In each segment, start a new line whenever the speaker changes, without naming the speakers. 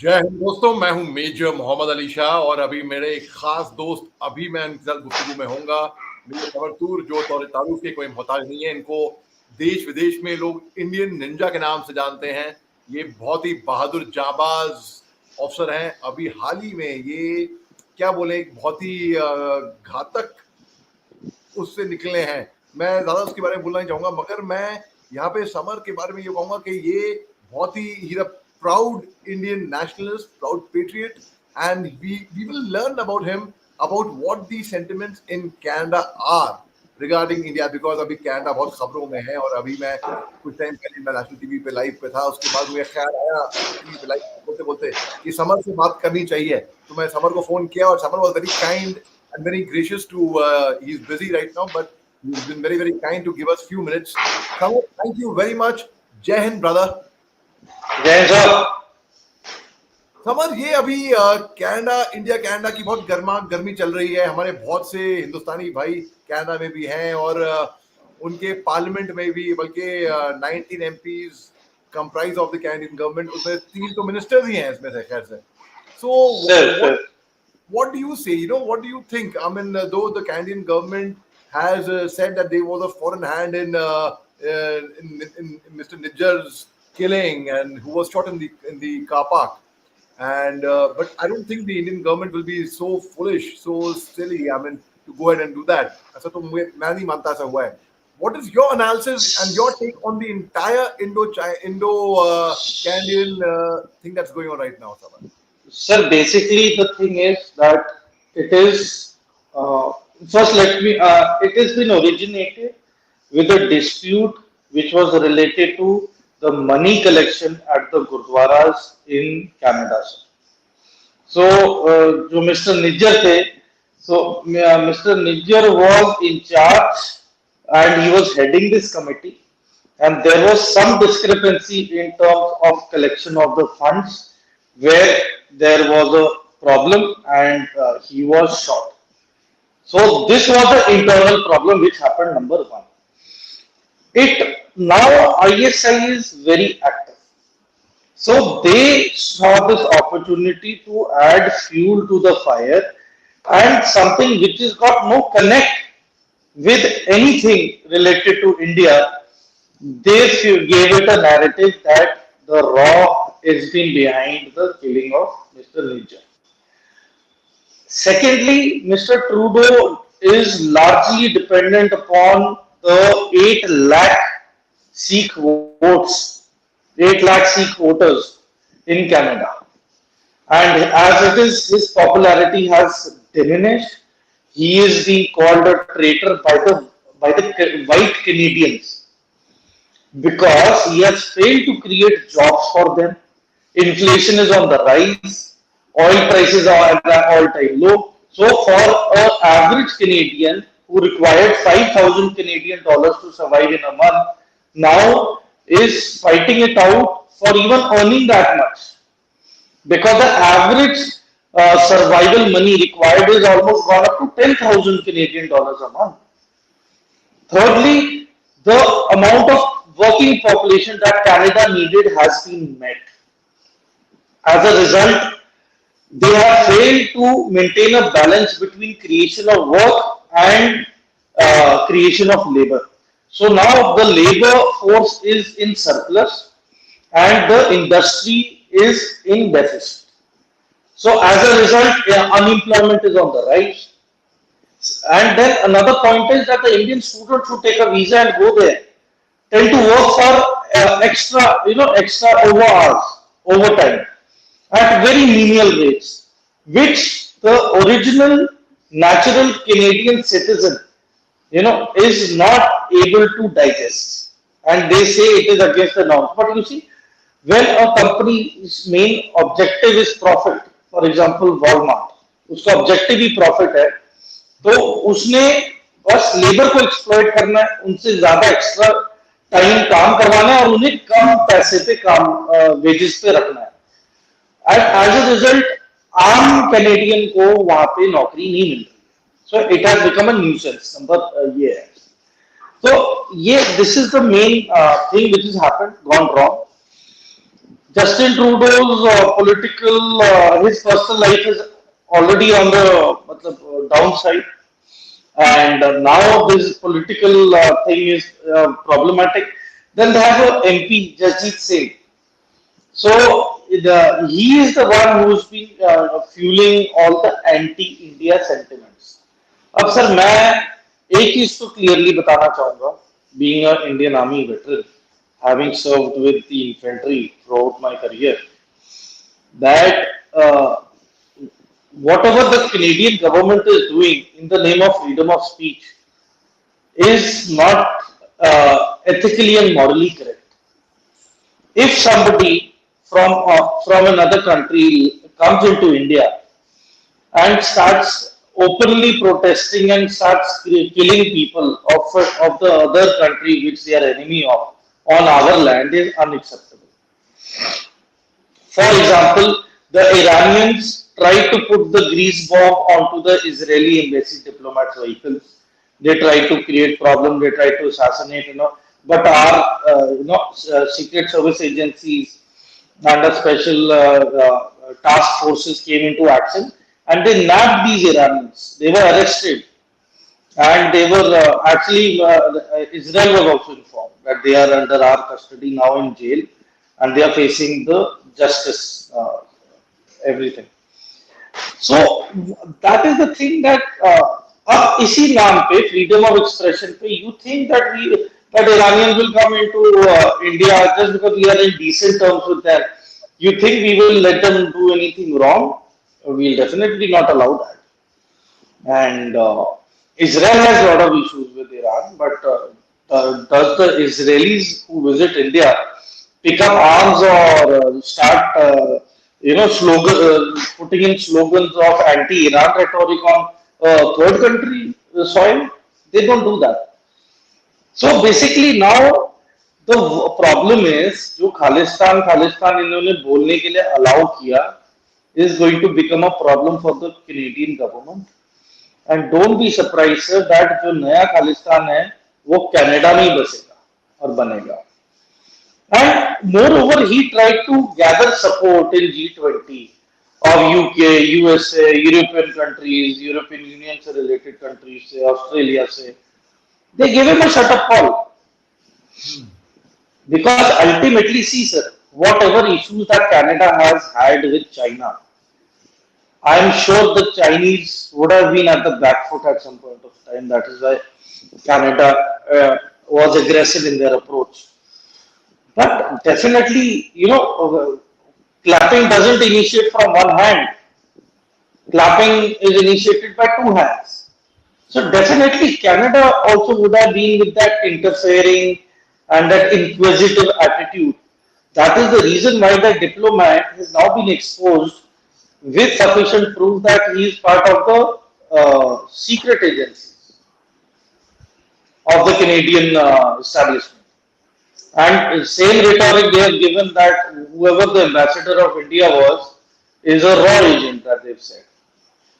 जय हिंद दोस्तों, मैं हूं मेजर मोहम्मद अली शाह और अभी मेरे एक खास दोस्त अभी मैं इनके साथ गुफ्तगू में होऊंगा। मेरे खबर तूर जो तारुफ के कोई मोहताज नहीं है। इनको देश विदेश में लोग इंडियन निंजा के नाम से जानते हैं। ये बहुत ही बहादुर जाबाज ऑफिसर हैं। अभी हाल ही में ये क्या बोले एक बहुत ही घातक उससे निकले हैं। मैं ज्यादा उसके बारे में बोलना नहीं चाहूंगा, मगर मैं यहाँ पे समर के बारे में ये कहूंगा कि ये बहुत ही proud Indian nationalist, proud patriot, and we will learn about him, about what the sentiments in Canada are regarding India, because अभी कनाडा बहुत खबरों में है। और अभी मैं कुछ टाइम पहले मैं नेशनल टीवी पे लाइव पे था, उसके बाद मुझे ख्याल आया टीवी पे लाइव बोलते बोलते कि समर से बात करनी चाहिए, तो मैं समर को फोन किया और summer was very kind and very gracious to he's busy right now, but he's been very kind to give us few minutes. Samar, thank you very much. Jai Hind, brother.
जय Hind sir.
Summer, ये अभी Canada India Canada की बहुत गर्मी चल रही है। हमारे बहुत से हिंदुस्तानी भाई कनाडा में भी हैं और उनके पार्लियामेंट में भी, बल्कि 19 MPs comprise of the Canadian government, उसमें 3 तो मिनिस्टर्स ही हैं इसमें से, खैर से। सो what do you say? What do you think? I mean, though the Canadian government has said that there was a foreign hand in Mr. Nijjar's killing, and who was shot in the car park, and but I don't think the Indian government will be so foolish, so silly, I mean, to go ahead and do that. ऐसा तो मैं नहीं मानता ऐसा हुआ है. What is your analysis and your take on the entire Indo-Canadian thing that's going on right now, Saban?
Sir, basically the thing is that it is first it has been originated with a dispute which was related to the money collection at the gurdwaras in Canada. So जो Mr. Nijjar थे, so Mr. Nijjar was in charge and he was heading this committee, and there was some discrepancy in terms of collection of the funds, where there was a problem and he was shot. So this was the internal problem which happened, number one. Now ISI is very active. So they saw this opportunity to add fuel to the fire, and something which has got no connect with anything related to India. They gave it a narrative that the raw has been behind the killing of Mr. Nijjar. Secondly, Mr. Trudeau is largely dependent upon the 8 lakh Sikh votes, 8 lakh Sikh voters in Canada. And as it is, his popularity has diminished. He is being called a traitor by the white Canadians, because he has failed to create jobs for them. Inflation is on the rise. Oil prices are at an all-time low. So for an average Canadian who required 5,000 Canadian dollars to survive in a month, now is fighting it out for even earning that much, because the average survival money required is almost gone up to 10,000 Canadian dollars a month. Thirdly, the amount of working population that Canada needed has been met. As a result, they have failed to maintain a balance between creation of work and creation of labor. So now the labor force is in surplus and the industry is in deficit. So as a result, unemployment is on the rise. And then another point is that the Indian students who take a visa and go there tend to work for extra overtime at very menial rates, which the original natural Canadian citizen, is not able to digest, and they say it is against the norms. But you see, when a company's main objective is profit, for example Walmart, उसका objective ही profit है, तो उसने बस labour को exploit करना है, उनसे ज्यादा एक्स्ट्रा टाइम काम करवाना है और उन्हें कम पैसे पे काम वेजेस पे रखना है। एज अ रिजल्ट आम कैनेडियन को वहां पे नौकरी नहीं मिल रही, so it has become a nuisance. Number ये है, तो ये this is the main thing which has happened, gone wrong. Justin Trudeau's political, his personal life is already on the downside, and now this political thing is problematic. Then they have a MP, Jasjit Singh. So he is the one who's been fueling all the anti-India sentiments. अब sir मैं एक चीज तो clearly बताना चाहूंगा, being an Indian Army veteran, having served with the infantry throughout my career, that whatever the Canadian government is doing in the name of freedom of speech is not ethically and morally correct. If somebody from another country comes into India and starts openly protesting and starts killing people of the other country which they are enemy of on our land is unacceptable. For example, the Iranians tried to put the grease bomb onto the Israeli embassy diplomats' vehicles. They tried to create problem. They tried to assassinate, But our, secret service agencies and the special task forces came into action, and they nabbed these Iranians. They were arrested, and they were Israel was also informed that they are under our custody now in jail, and they are facing the justice, everything. So that is the thing that अब इसी नाम पे freedom of expression पे you think that Iranians will come into India just because we are in decent terms with them. You think we will let them do anything wrong? We'll definitely not allow that. And Israel has a lot of issues with Iran, but does the Israelis who visit India pick up arms or start, putting in slogans of anti-Iran rhetoric on third country soil? They don't do that. So basically now the problem is जो खालिस्तान इन्होंने बोलने के लिए allow किया is going to become a problem for the Canadian government. And don't be surprised sir that जो नया खालिस्तान है वो कनाडा में ही बसेगा और बनेगा. And moreover, he tried to gather support in G20 of UK, USA, European countries, European Union से related countries से, Australia से. They gave him a shut-up call. Because ultimately, see sir, whatever issues that Canada has had with China, I am sure the Chinese would have been at the back foot at some point of time. That is why Canada was aggressive in their approach. But definitely, clapping doesn't initiate from one hand. Clapping is initiated by two hands. So definitely Canada also would have been with that interfering and that inquisitive attitude. That is the reason why the diplomat has now been exposed with sufficient proof that he is part of the secret agencies of the Canadian establishment. And same rhetoric they have given that whoever the ambassador of India was is a raw agent that they've said.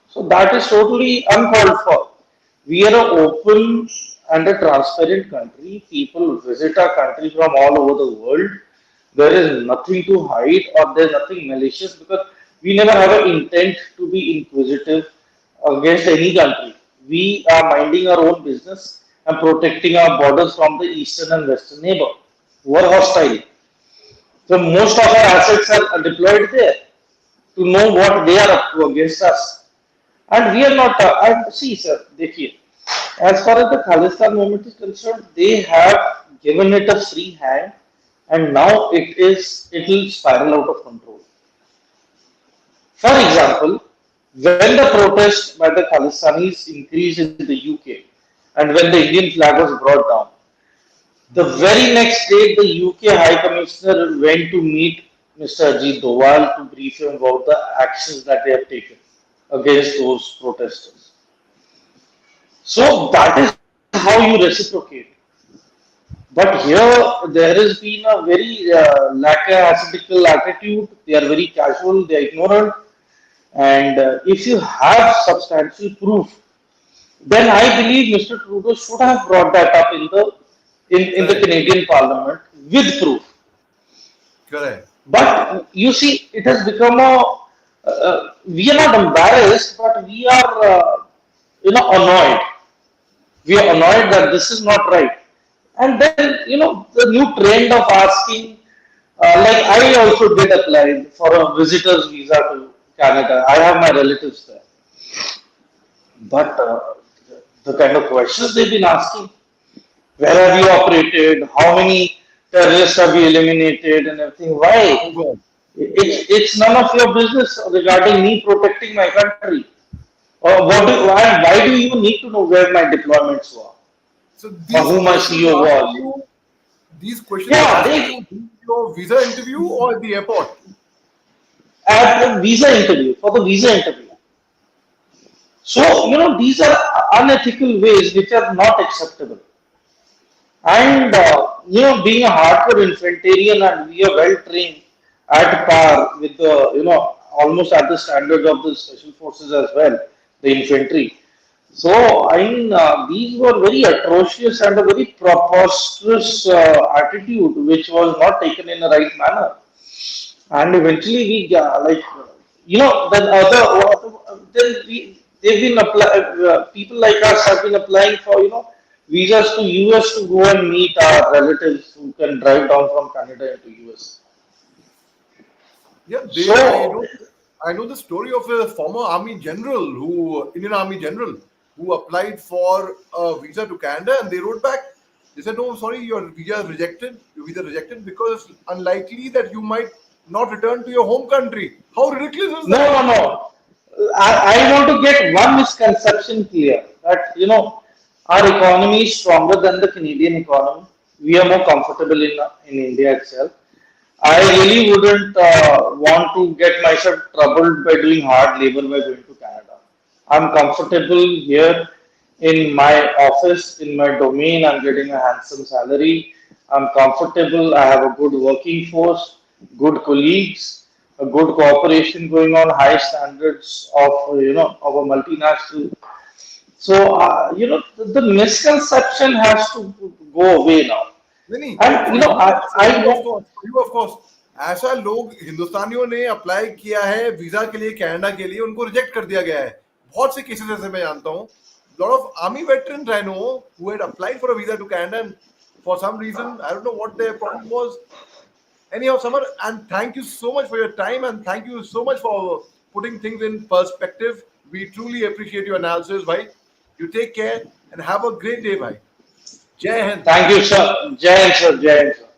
So that is totally uncalled for. We are an open and a transparent country. People visit our country from all over the world. There is nothing to hide or there is nothing malicious because we never have an intent to be inquisitive against any country. We are minding our own business and protecting our borders from the eastern and western neighbor who are hostile. So most of our assets are deployed there to know what they are up to against us. And we are not, see sir, देखिए, as far as the Khalistan movement is concerned, they have given it a free hand and now it will spiral out of control. For example, when the protest by the Khalistanis increased in the UK and when the Indian flag was brought down, the very next day the UK High Commissioner went to meet Mr. Ajit Doval to brief him about the actions that they have taken against those protesters. So that is how you reciprocate. But here there has been a very lackadaisical attitude. They are very casual, they are ignorant. And if you have substantial proof, then I believe Mr. Trudeau should have brought that up in the Canadian Parliament with proof.
Correct.
But you see, it has become we are not embarrassed, but we are, annoyed. We are annoyed that this is not right. And then, the new trend of asking, like I also did apply for a visitor's visa to Canada. I have my relatives there. But the kind of questions they've been asking, where have you operated? How many terrorists have you eliminated and everything?
Oh
Why?
God.
It's none of your business regarding me protecting my country. Or why do you need to know where my deployments were
So
or
these
who my
questions
CEO
are asking
was?
you, these questions are
Yeah,
asking
they
you during your visa interview or at the airport.
at the visa interview for the visa interview. So these are unethical ways which are not acceptable. And being a hardcore infantarian and we are well trained at par with the almost at the standards of the special forces as well, the infantry. So I mean these were very atrocious and a very preposterous attitude which was not taken in the right manner. And eventually we then then they've been people like us have been applying for visas to US to go and meet our relatives who can drive down from Canada into US.
Yeah, they. I know.
So
I know the story of a former army general Indian army general, who applied for a visa to Canada, and they wrote back. They said, "No, sorry, your visa is rejected. Your visa rejected because it's unlikely that you might not return to your home country." How ridiculous is
no,
that?
no, no. I want to get one misconception clear that our economy is stronger than the Canadian economy. We are more comfortable in India itself. I really wouldn't want to get myself troubled by doing hard labor by going to Canada. I'm comfortable here in my office, in my domain. I'm getting a handsome salary. I'm comfortable. I have a good working force, good colleagues, a good cooperation going on, high standards of of a multinational. So the misconception has to go away now.
नहीं नहीं,
And
for you, for
I
you of
want.
course, for you of course, ऐसा लोग हिंदुस्तानियों ने apply किया है visa के लिए Canada के लिए, उनको रिजेक्ट कर दिया गया है. बहुत से केसेस ऐसे मैं जानता हूँ. Lot of army veterans I know who had applied for a visa to Canada, and for some reason I don't know what their problem was. Anyhow, Samar, and thank you so much for your time, and thank you so much for putting things in perspective. We truly appreciate your analysis, bhai. You take care and have a great day, bhai. Jai Hind.
Thank you, sir. Jai Hind, sir. Jai Hind, sir.